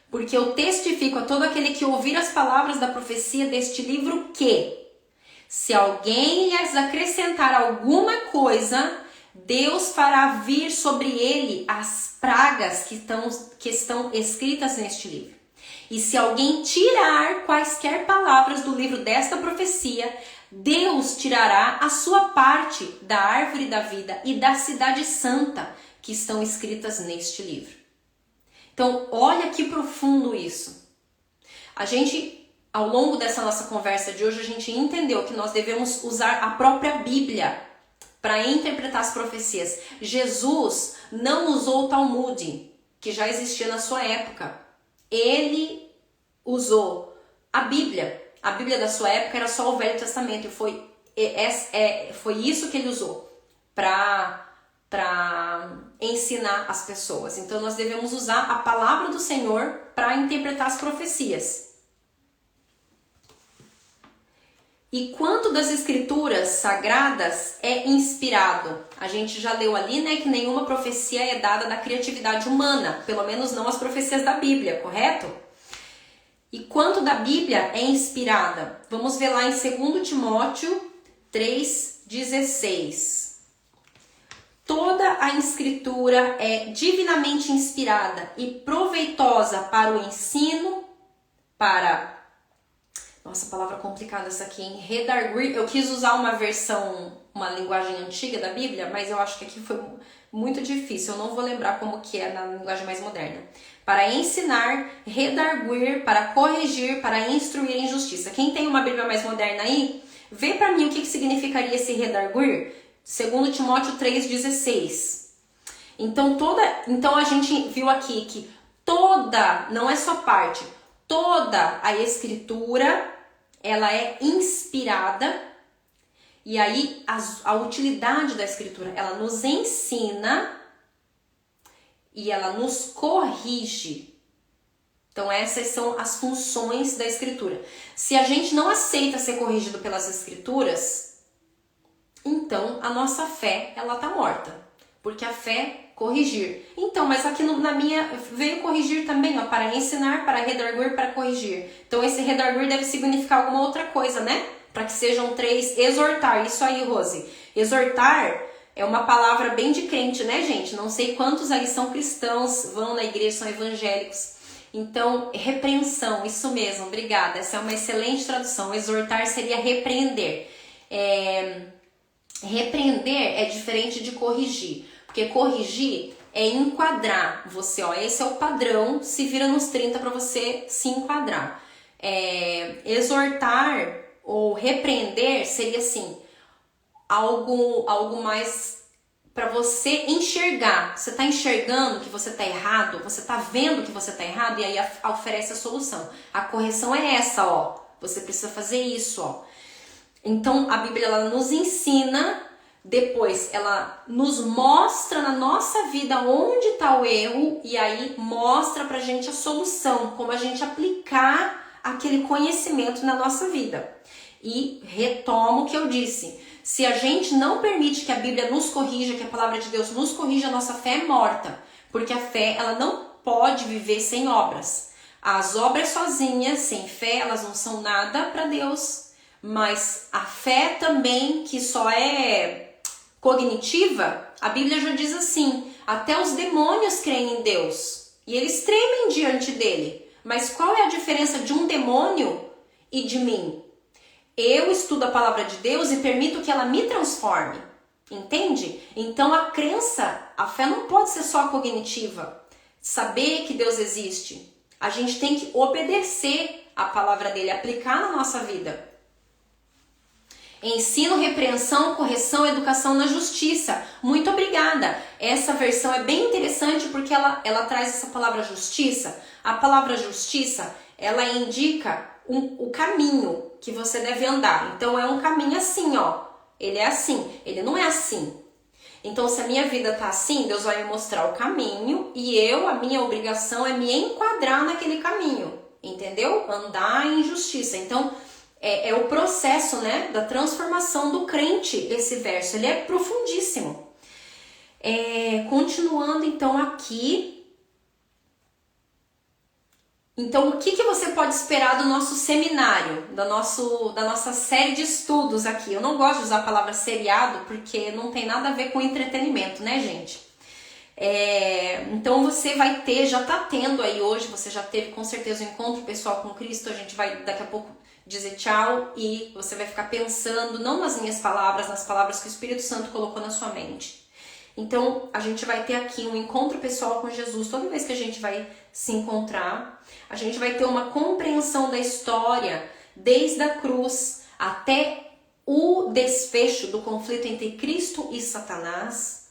Porque eu testifico a todo aquele que ouvir as palavras da profecia deste livro que, se alguém lhes acrescentar alguma coisa, Deus fará vir sobre ele as pragas que estão escritas neste livro. E se alguém tirar quaisquer palavras do livro desta profecia, Deus tirará a sua parte da árvore da vida e da cidade santa que estão escritas neste livro. Então, olha que profundo isso. A gente, ao longo dessa nossa conversa de hoje, a gente entendeu que nós devemos usar a própria Bíblia para interpretar as profecias. Jesus não usou o Talmud, que já existia na sua época. Ele usou a Bíblia. A Bíblia da sua época era só o Velho Testamento. E foi isso que ele usou para ensinar as pessoas. Então nós devemos usar a palavra do Senhor para interpretar as profecias. E quanto das escrituras sagradas é inspirado? A gente já leu ali, né, que nenhuma profecia é dada da criatividade humana, pelo menos não as profecias da Bíblia, correto? E quanto da Bíblia é inspirada? Vamos ver lá em 2 Timóteo 3,16. Toda a escritura é divinamente inspirada e proveitosa para o ensino, para... Nossa, palavra complicada essa aqui, hein? Redarguir. Eu quis usar uma versão, uma linguagem antiga da Bíblia, mas eu acho que aqui foi muito difícil. Eu não vou lembrar como que é na linguagem mais moderna. Para ensinar, redarguir, para corrigir, para instruir em justiça. Quem tem uma Bíblia mais moderna aí, vê para mim o que significaria esse redarguir. 2 Timóteo 3,16. Então a gente viu aqui que toda, não é só parte, toda a escritura, ela é inspirada. E aí a utilidade da escritura, ela nos ensina e ela nos corrige. Então essas são as funções da escritura. Se a gente não aceita ser corrigido pelas escrituras, então a nossa fé, ela tá morta. Porque a fé é corrigir. Então, mas aqui na minha veio corrigir também, ó, para ensinar, para redarguir, para corrigir. Então esse redarguir deve significar alguma outra coisa, né? Para que sejam 3, exortar. Isso aí, Rose. Exortar é uma palavra bem de crente, né, gente? Não sei quantos aí são cristãos, vão na igreja, são evangélicos. Então, repreensão, isso mesmo, obrigada. Essa é uma excelente tradução. Exortar seria repreender. Repreender é diferente de corrigir, porque corrigir é enquadrar você, ó, esse é o padrão, se vira nos 30 para você se enquadrar. Exortar ou repreender seria assim, algo mais para você enxergar. Você tá enxergando que você tá errado, você tá vendo que você tá errado e aí oferece a solução. A correção é essa, ó, você precisa fazer isso, ó. Então, a Bíblia, ela nos ensina, depois ela nos mostra na nossa vida onde está o erro e aí mostra pra gente a solução, como a gente aplicar aquele conhecimento na nossa vida. E retomo o que eu disse, se a gente não permite que a Bíblia nos corrija, que a palavra de Deus nos corrija, a nossa fé é morta, porque a fé, ela não pode viver sem obras. As obras sozinhas, sem fé, elas não são nada para Deus. Mas a fé também, que só é cognitiva, a Bíblia já diz assim, até os demônios creem em Deus e eles tremem diante dele. Mas qual é a diferença de um demônio e de mim? Eu estudo a palavra de Deus e permito que ela me transforme, entende? Então a crença, a fé não pode ser só cognitiva, saber que Deus existe. A gente tem que obedecer a palavra dele, aplicar na nossa vida. Ensino, repreensão, correção, educação na justiça. Muito obrigada. Essa versão é bem interessante porque ela traz essa palavra justiça. A palavra justiça, ela indica o caminho que você deve andar. Então é um caminho assim, ó. Ele é assim, ele não é assim. Então se a minha vida tá assim, Deus vai me mostrar o caminho e a minha obrigação é me enquadrar naquele caminho. Entendeu? Andar em justiça. Então é o processo, né, da transformação do crente, esse verso. Ele é profundíssimo. Continuando então aqui. Então, o que você pode esperar do nosso seminário, da nossa série de estudos aqui? Eu não gosto de usar a palavra seriado, porque não tem nada a ver com entretenimento, né, gente? Então, você vai ter, já tá tendo aí hoje, você já teve com certeza um encontro pessoal com Cristo, a gente vai daqui a pouco dizer tchau e você vai ficar pensando, não nas minhas palavras, nas palavras que o Espírito Santo colocou na sua mente. Então, a gente vai ter aqui um encontro pessoal com Jesus. Toda vez que a gente vai se encontrar, a gente vai ter uma compreensão da história, desde a cruz até o desfecho do conflito entre Cristo e Satanás.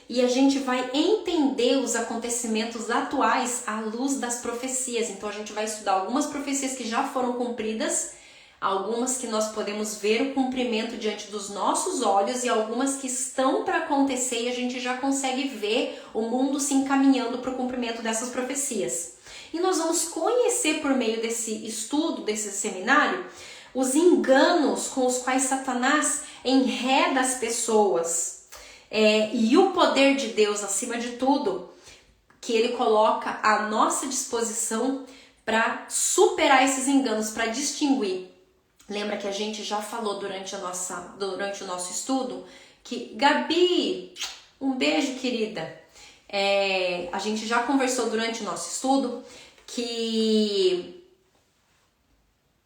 E a gente vai entender os acontecimentos atuais à luz das profecias. Então, a gente vai estudar algumas profecias que já foram cumpridas, algumas que nós podemos ver o cumprimento diante dos nossos olhos e algumas que estão para acontecer e a gente já consegue ver o mundo se encaminhando para o cumprimento dessas profecias. E nós vamos conhecer por meio desse estudo, desse seminário, os enganos com os quais Satanás enreda as pessoas e o poder de Deus acima de tudo, que ele coloca à nossa disposição para superar esses enganos, para distinguir. Lembra que a gente já falou durante o nosso estudo que, Gabi, um beijo, querida. A gente já conversou durante o nosso estudo que...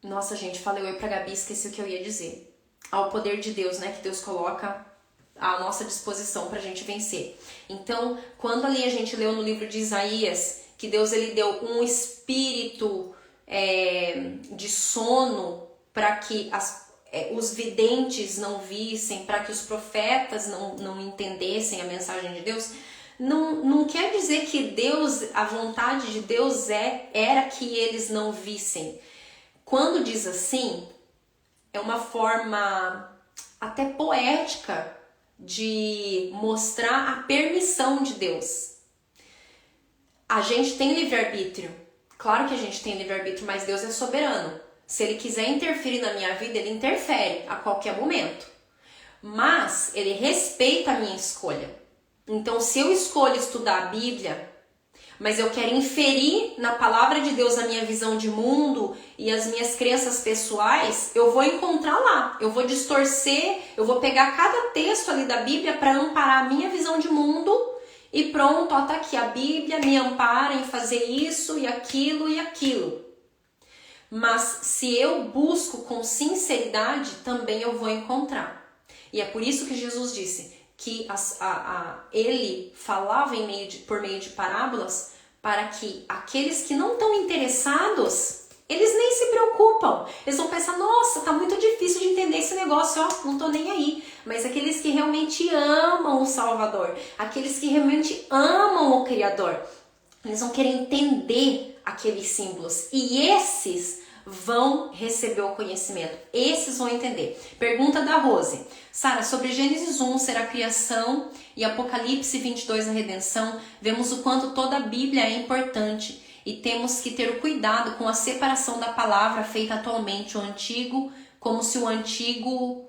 Nossa, gente, falei oi pra Gabi, esqueci o que eu ia dizer. Ao poder de Deus, né, que Deus coloca à nossa disposição pra gente vencer. Então, quando ali a gente leu no livro de Isaías que Deus ele deu um espírito de sono para que os videntes não vissem, para que os profetas não entendessem a mensagem de Deus, não quer dizer que Deus, a vontade de Deus era que eles não vissem. Quando diz assim, é uma forma até poética de mostrar a permissão de Deus. A gente tem livre-arbítrio. Claro que a gente tem livre-arbítrio, mas Deus é soberano. Se ele quiser interferir na minha vida, ele interfere a qualquer momento. Mas ele respeita a minha escolha. Então, se eu escolho estudar a Bíblia, mas eu quero inferir na palavra de Deus a minha visão de mundo e as minhas crenças pessoais, eu vou encontrar lá. Eu vou distorcer, eu vou pegar cada texto ali da Bíblia para amparar a minha visão de mundo e pronto, ó, tá aqui, a Bíblia me ampara em fazer isso e aquilo e aquilo. Mas se eu busco com sinceridade, também eu vou encontrar. E é por isso que Jesus disse que ele falava por meio de parábolas para que aqueles que não estão interessados, eles nem se preocupam. Eles vão pensar, nossa, tá muito difícil de entender esse negócio, ó, não tô nem aí. Mas aqueles que realmente amam o Salvador, aqueles que realmente amam o Criador, eles vão querer entender aqueles símbolos. E esses vão receber o conhecimento. Esses vão entender. Pergunta da Rose. Sara, sobre Gênesis 1 ser a criação e Apocalipse 22 a redenção, vemos o quanto toda a Bíblia é importante e temos que ter o cuidado com a separação da palavra feita atualmente, o antigo, como se o antigo,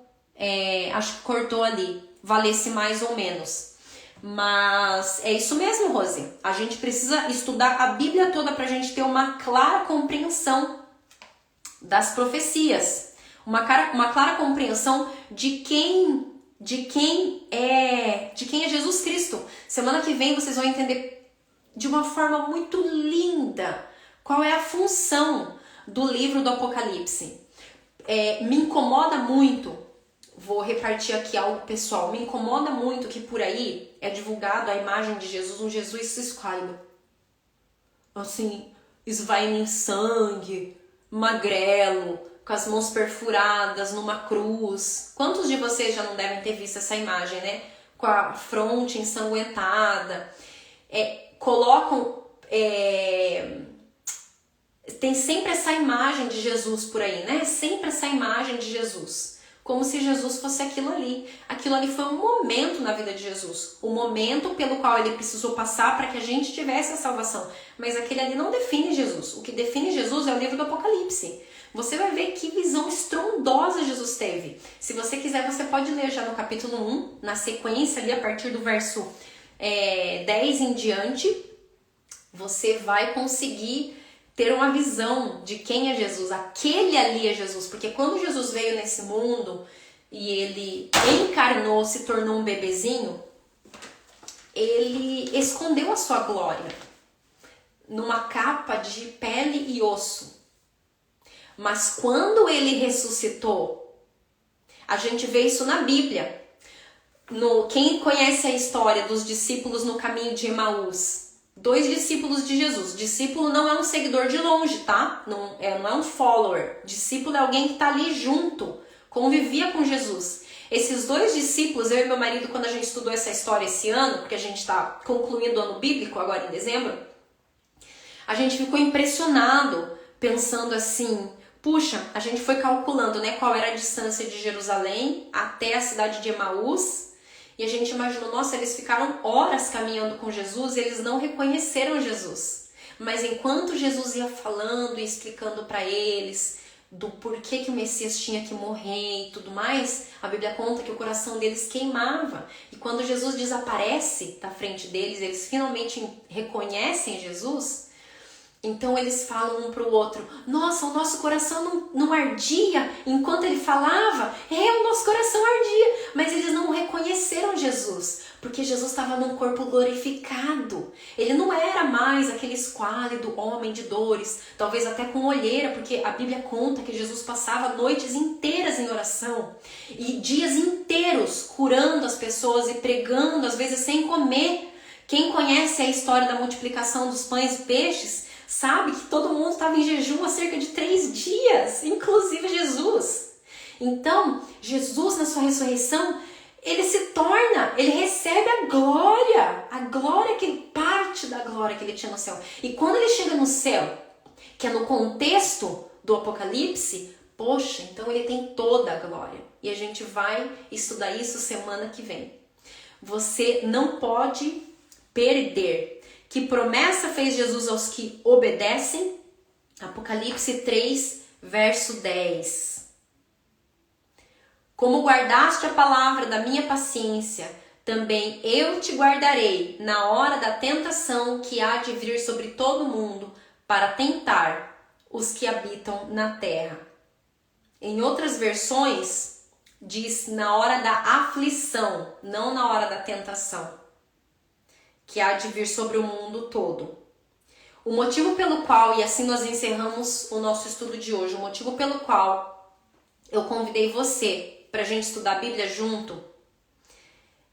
acho que cortou ali, valesse mais ou menos. Mas é isso mesmo, Rose. A gente precisa estudar a Bíblia toda para a gente ter uma clara compreensão das profecias. uma clara compreensão de quem é Jesus Cristo. Semana que vem vocês vão entender de uma forma muito linda qual é a função do livro do Apocalipse. Me incomoda muito, vou repartir aqui algo pessoal, me incomoda muito que por aí é divulgado a imagem de Jesus, um Jesus esquálido, assim, esvaindo em sangue, magrelo, com as mãos perfuradas numa cruz. Quantos de vocês já não devem ter visto essa imagem, né? Com a fronte ensanguentada. Colocam... Tem sempre essa imagem de Jesus por aí, né? Sempre essa imagem de Jesus. Como se Jesus fosse aquilo ali. Aquilo ali foi um momento na vida de Jesus. O momento pelo qual ele precisou passar para que a gente tivesse a salvação. Mas aquele ali não define Jesus. O que define Jesus é o livro do Apocalipse. Você vai ver que visão estrondosa Jesus teve. Se você quiser, você pode ler já no capítulo 1, na sequência ali, a partir do verso 10 em diante, você vai conseguir ter uma visão de quem é Jesus. Aquele ali é Jesus. Porque quando Jesus veio nesse mundo e ele encarnou, se tornou um bebezinho, ele escondeu a sua glória numa capa de pele e osso. Mas quando ele ressuscitou, a gente vê isso na Bíblia. Quem conhece a história dos discípulos no caminho de Emaús? 2 discípulos de Jesus. Discípulo não é um seguidor de longe, tá? Não é um follower. Discípulo é alguém que está ali junto, convivia com Jesus. Esses 2 discípulos, eu e meu marido, quando a gente estudou essa história esse ano, porque a gente está concluindo o ano bíblico agora em dezembro, a gente ficou impressionado, pensando assim... Puxa, a gente foi calculando, né, qual era a distância de Jerusalém até a cidade de Emaús. E a gente imaginou, nossa, eles ficaram horas caminhando com Jesus e eles não reconheceram Jesus. Mas enquanto Jesus ia falando e explicando para eles do porquê que o Messias tinha que morrer e tudo mais, a Bíblia conta que o coração deles queimava. E quando Jesus desaparece da frente deles, eles finalmente reconhecem Jesus... Então eles falam um para o outro, nossa, o nosso coração não ardia enquanto ele falava? O nosso coração ardia, mas eles não reconheceram Jesus, porque Jesus estava num corpo glorificado. Ele não era mais aquele esquálido homem de dores, talvez até com olheira, porque a Bíblia conta que Jesus passava noites inteiras em oração e dias inteiros curando as pessoas e pregando, às vezes sem comer. Quem conhece a história da multiplicação dos pães e peixes, sabe que todo mundo estava em jejum há cerca de 3 dias, inclusive Jesus. Então, Jesus na sua ressurreição, ele recebe a glória que parte da glória que ele tinha no céu. E quando ele chega no céu, que é no contexto do Apocalipse, poxa, então ele tem toda a glória. E a gente vai estudar isso semana que vem. Você não pode perder. Que promessa fez Jesus aos que obedecem? Apocalipse 3, verso 10. Como guardaste a palavra da minha paciência, também eu te guardarei na hora da tentação que há de vir sobre todo mundo, para tentar os que habitam na terra. Em outras versões, diz na hora da aflição, não na hora da tentação, que há de vir sobre o mundo todo. O motivo pelo qual, e assim nós encerramos o nosso estudo de hoje, o motivo pelo qual eu convidei você para a gente estudar a Bíblia junto,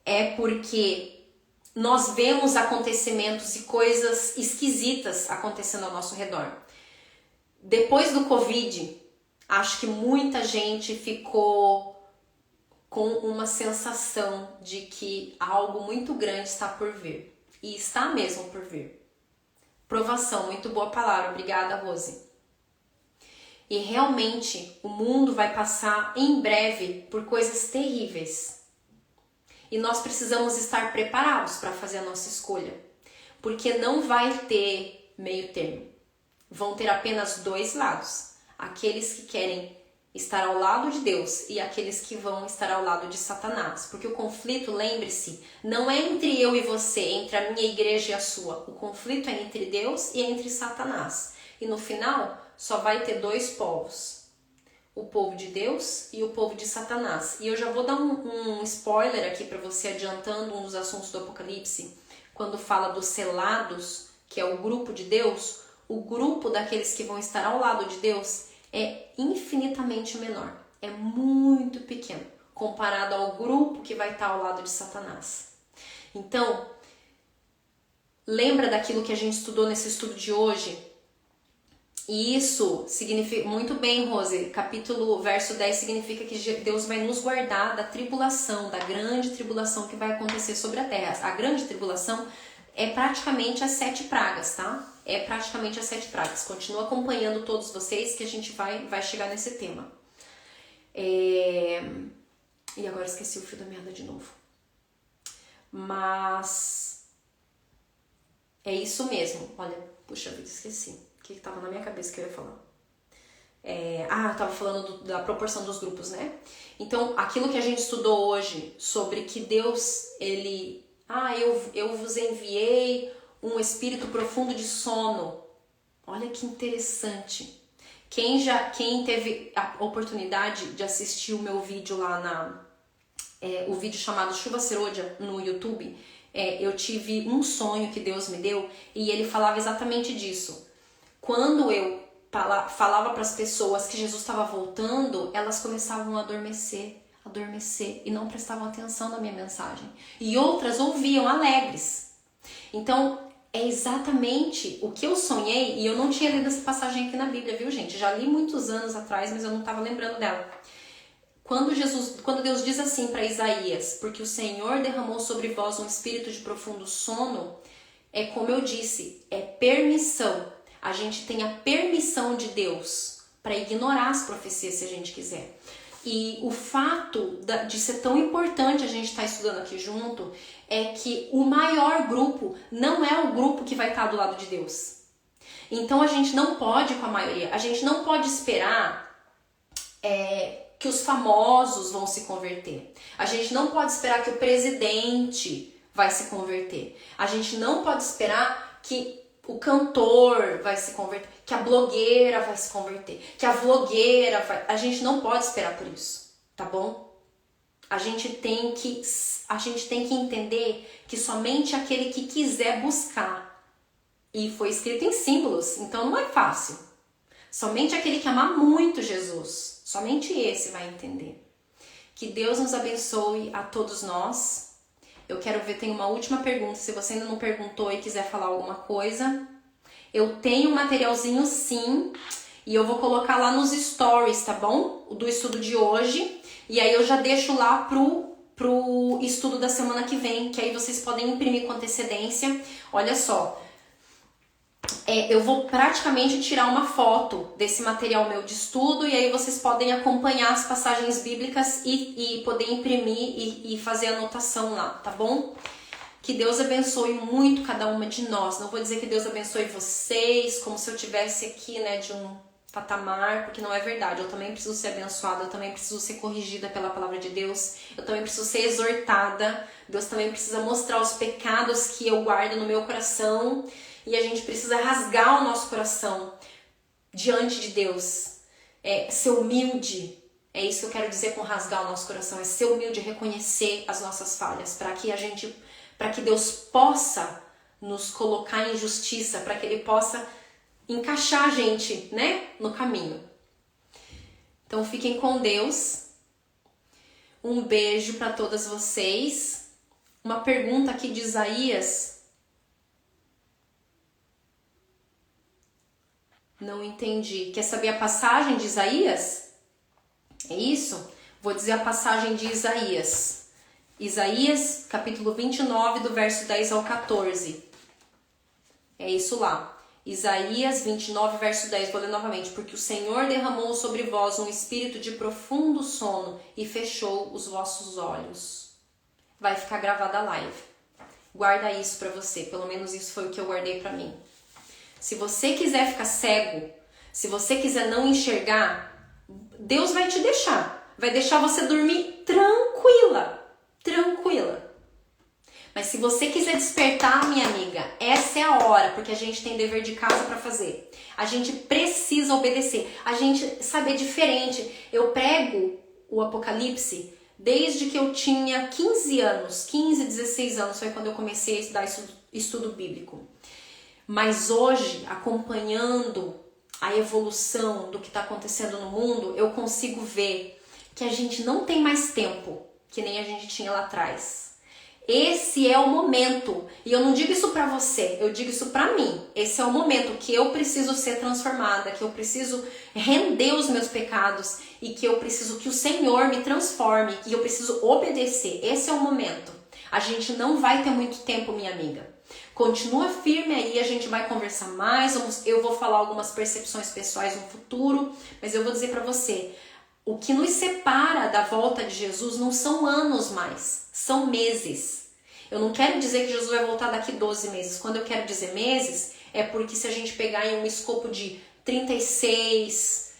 é porque nós vemos acontecimentos e coisas esquisitas acontecendo ao nosso redor. Depois do Covid, acho que muita gente ficou com uma sensação de que algo muito grande está por vir. E está mesmo por vir. Provação, muito boa palavra. Obrigada, Rose. E realmente o mundo vai passar em breve por coisas terríveis. E nós precisamos estar preparados para fazer a nossa escolha. Porque não vai ter meio termo. Vão ter apenas 2 lados. Aqueles que querem estar ao lado de Deus e aqueles que vão estar ao lado de Satanás. Porque o conflito, lembre-se, não é entre eu e você, entre a minha igreja e a sua. O conflito é entre Deus e entre Satanás. E no final, só vai ter 2 povos. o povo de Deus e o povo de Satanás. E eu já vou dar um spoiler aqui para você, adiantando um dos assuntos do Apocalipse, quando fala dos selados, que é o grupo de Deus. O grupo daqueles que vão estar ao lado de Deus é infinitamente menor, é muito pequeno, comparado ao grupo que vai estar ao lado de Satanás. Então, lembra daquilo que a gente estudou nesse estudo de hoje? E isso significa, muito bem, Rose, verso 10 significa que Deus vai nos guardar da tribulação, da grande tribulação que vai acontecer sobre a terra. A grande tribulação é praticamente as 7 pragas, tá? É praticamente as 7 pragas. Continua acompanhando todos vocês que a gente vai chegar nesse tema. E agora esqueci o fio da meada de novo. Mas é isso mesmo. Olha, puxa vida, esqueci. O que estava na minha cabeça que eu ia falar? Estava falando da proporção dos grupos, né? Então, aquilo que a gente estudou hoje sobre que Deus, ele... eu vos enviei um espírito profundo de sono. Olha que interessante. Quem teve a oportunidade de assistir o meu vídeo lá o vídeo chamado Chuva Serôdia no YouTube, eu tive um sonho que Deus me deu e ele falava exatamente disso. Quando eu falava para as pessoas que Jesus estava voltando, elas começavam a adormecer e não prestavam atenção na minha mensagem. E outras ouviam alegres. Então, é exatamente o que eu sonhei, e eu não tinha lido essa passagem aqui na Bíblia, viu, gente? Já li muitos anos atrás, mas eu não estava lembrando dela. Quando Deus diz assim para Isaías, porque o Senhor derramou sobre vós um espírito de profundo sono, é como eu disse, é permissão. A gente tem a permissão de Deus para ignorar as profecias se a gente quiser. E o fato de ser tão importante a gente estar estudando aqui junto é que o maior grupo não é o grupo que vai estar do lado de Deus. Então a gente não pode, com a maioria, a gente não pode esperar que os famosos vão se converter. A gente não pode esperar que o presidente vai se converter. A gente não pode esperar que o cantor vai se converter, que a blogueira vai se converter, que a vlogueira vai... A gente não pode esperar por isso, tá bom? A gente tem que entender que somente aquele que quiser buscar, e foi escrito em símbolos, então não é fácil. Somente aquele que amar muito Jesus, somente esse vai entender. Que Deus nos abençoe a todos nós. Eu quero ver, tem uma última pergunta, se você ainda não perguntou e quiser falar alguma coisa. Eu tenho um materialzinho sim, e eu vou colocar lá nos stories, tá bom? Do estudo de hoje, e aí eu já deixo lá pro estudo da semana que vem, que aí vocês podem imprimir com antecedência. Olha só, eu vou praticamente tirar uma foto desse material meu de estudo, e aí vocês podem acompanhar as passagens bíblicas e poder imprimir e fazer anotação lá, tá bom? Que Deus abençoe muito cada uma de nós. Não vou dizer que Deus abençoe vocês, como se eu tivesse aqui, né, de um patamar, porque não é verdade. Eu também preciso ser abençoada, eu também preciso ser corrigida pela palavra de Deus, eu também preciso ser exortada. Deus também precisa mostrar os pecados que eu guardo no meu coração, e a gente precisa rasgar o nosso coração diante de Deus. Ser humilde. É isso que eu quero dizer com rasgar o nosso coração. É ser humilde, reconhecer as nossas falhas, para que Deus possa nos colocar em justiça, para que Ele possa encaixar a gente, né, no caminho. Então fiquem com Deus. Um beijo para todas vocês. Uma pergunta aqui de Isaías. Não entendi. Quer saber a passagem de Isaías? É isso? Vou dizer a passagem de Isaías. Isaías, capítulo 29, do verso 10 ao 14. É isso lá. Isaías 29, verso 10. Vou ler novamente. Porque o Senhor derramou sobre vós um espírito de profundo sono e fechou os vossos olhos. Vai ficar gravada a live. Guarda isso pra você. Pelo menos isso foi o que eu guardei pra mim. Se você quiser ficar cego, se você quiser não enxergar, Deus vai te deixar. Vai deixar você dormir tranquila. Mas se você quiser despertar, minha amiga, essa é a hora, porque a gente tem dever de casa para fazer. A gente precisa obedecer. A gente, sabe, é diferente. Eu prego o Apocalipse desde que eu tinha 15 anos. 15, 16 anos foi quando eu comecei a estudar estudo bíblico. Mas hoje, acompanhando a evolução do que está acontecendo no mundo, eu consigo ver que a gente não tem mais tempo que nem a gente tinha lá atrás. Esse é o momento, e eu não digo isso pra você, eu digo isso pra mim. Esse é o momento que eu preciso ser transformada, que eu preciso render os meus pecados e que eu preciso que o Senhor me transforme, que eu preciso obedecer. Esse é o momento. A gente não vai ter muito tempo, minha amiga. Continua firme aí, a gente vai conversar mais, eu vou falar algumas percepções pessoais no futuro, mas eu vou dizer pra você, o que nos separa da volta de Jesus não são anos mais, são meses. Eu não quero dizer que Jesus vai voltar daqui 12 meses. Quando eu quero dizer meses, é porque se a gente pegar em um escopo de 36,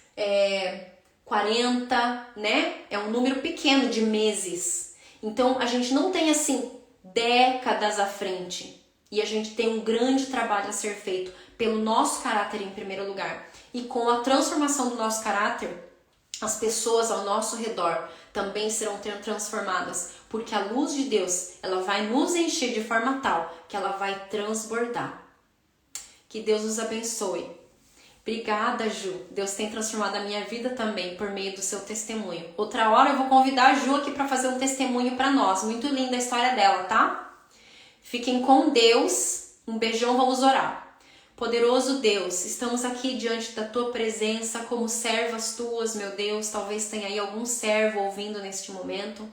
40, né? É um número pequeno de meses. Então, a gente não tem, assim, décadas à frente. E a gente tem um grande trabalho a ser feito pelo nosso caráter em primeiro lugar. E com a transformação do nosso caráter, as pessoas ao nosso redor também serão transformadas, porque a luz de Deus, ela vai nos encher de forma tal que ela vai transbordar. Que Deus nos abençoe. Obrigada, Ju. Deus tem transformado a minha vida também por meio do seu testemunho. Outra hora eu vou convidar a Ju aqui para fazer um testemunho para nós. Muito linda a história dela, tá? Fiquem com Deus. Um beijão, vamos orar. Poderoso Deus, estamos aqui diante da Tua presença como servas Tuas, meu Deus. Talvez tenha aí algum servo ouvindo neste momento.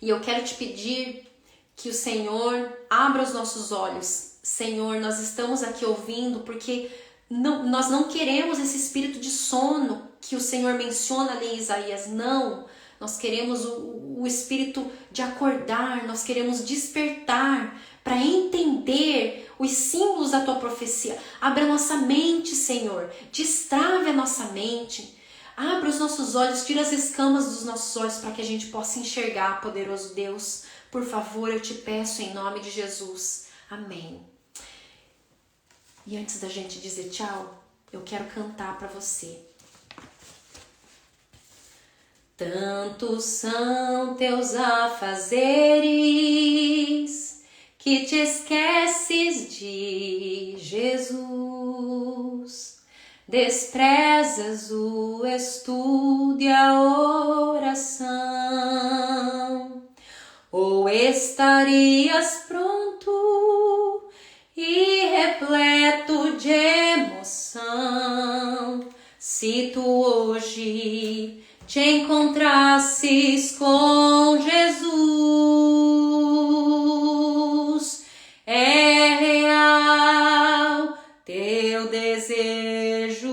E eu quero te pedir que o Senhor abra os nossos olhos. Senhor, nós estamos aqui ouvindo porque nós não queremos esse espírito de sono que o Senhor menciona ali em Isaías. Não, nós queremos o espírito de acordar, nós queremos despertar para entender os símbolos da Tua profecia. Abra nossa mente, Senhor. Destrave a nossa mente. Abra os nossos olhos, tira as escamas dos nossos olhos para que a gente possa enxergar, poderoso Deus. Por favor, eu te peço em nome de Jesus. Amém. E antes da gente dizer tchau, eu quero cantar para você. Tantos são teus afazeres que te esqueces de Jesus, desprezas o estudo e a oração, ou estarias pronto e repleto de emoção, se tu hoje te encontrasses com Jesus. É real teu desejo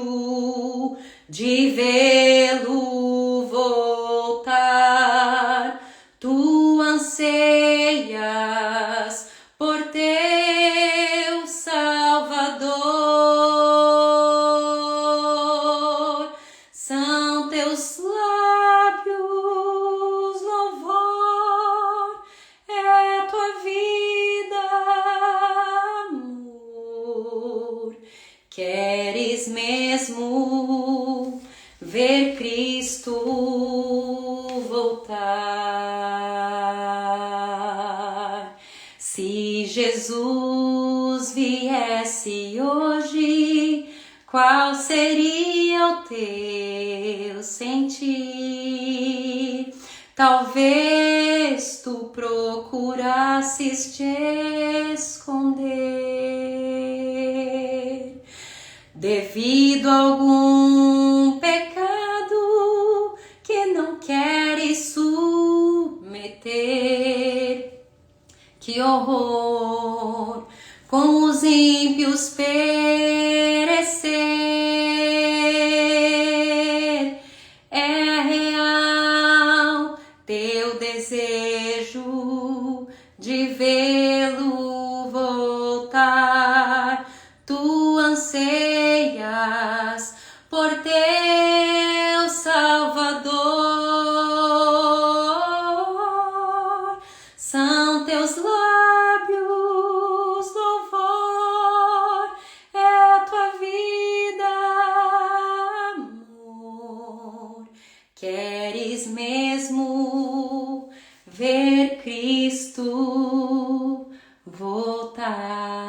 de vê-lo voltar. Tu anseias por teu Salvador. São teus lábios louvor, é tua vida amor. Queres mesmo ver Cristo voltar? Se Jesus viesse hoje, qual seria o teu sentir? Talvez tu procurasses te esconder devido a algum pecado que não queres submeter. Que horror com os ímpios perecer. É real teu desejo de vê-lo voltar. Tu anseias por teu Salvador. São teus lábios ver Cristo voltar.